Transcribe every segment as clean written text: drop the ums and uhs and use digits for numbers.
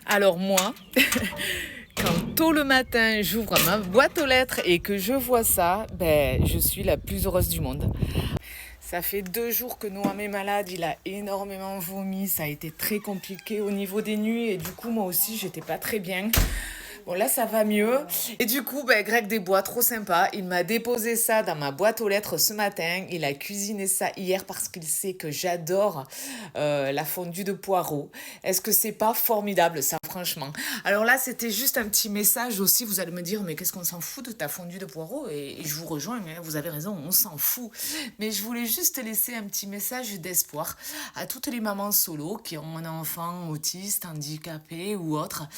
Alors moi, quand tôt le matin, j'ouvre ma boîte aux lettres et que je vois ça, ben, je suis la plus heureuse du monde. Ça fait 2 jours que Noam est malade, il a énormément vomi, ça a été très compliqué au niveau des nuits et du coup moi aussi j'étais pas très bien. Bon là ça va mieux. Et du coup, ben, Greg Desbois, trop sympa, il m'a déposé ça dans ma boîte aux lettres ce matin. Il a cuisiné ça hier parce qu'il sait que j'adore la fondue de poireaux. Est-ce que c'est pas formidable ça, franchement? Alors là c'était juste un petit message aussi, vous allez me dire mais qu'est-ce qu'on s'en fout de ta fondue de poireaux et je vous rejoins, mais vous avez raison, on s'en fout. Mais je voulais juste laisser un petit message d'espoir à toutes les mamans solo qui ont un enfant autiste, handicapé ou autre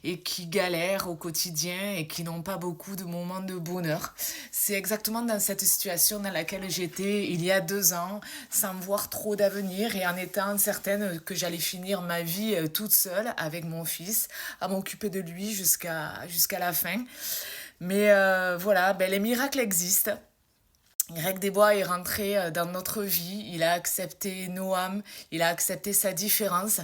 et qui galèrent au quotidien et qui n'ont pas beaucoup de moments de bonheur. C'est exactement dans cette situation dans laquelle j'étais il y a 2 ans, sans voir trop d'avenir et en étant certaine que j'allais finir ma vie toute seule avec mon fils, à m'occuper de lui jusqu'à la fin. Mais voilà, ben, les miracles existent. Greg Desbois est rentré dans notre vie, il a accepté Noam, il a accepté sa différence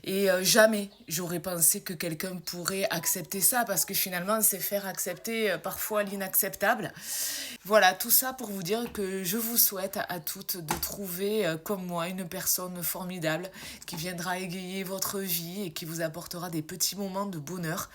et jamais j'aurais pensé que quelqu'un pourrait accepter ça parce que finalement c'est faire accepter parfois l'inacceptable. Voilà, tout ça pour vous dire que je vous souhaite à toutes de trouver comme moi une personne formidable qui viendra égayer votre vie et qui vous apportera des petits moments de bonheur.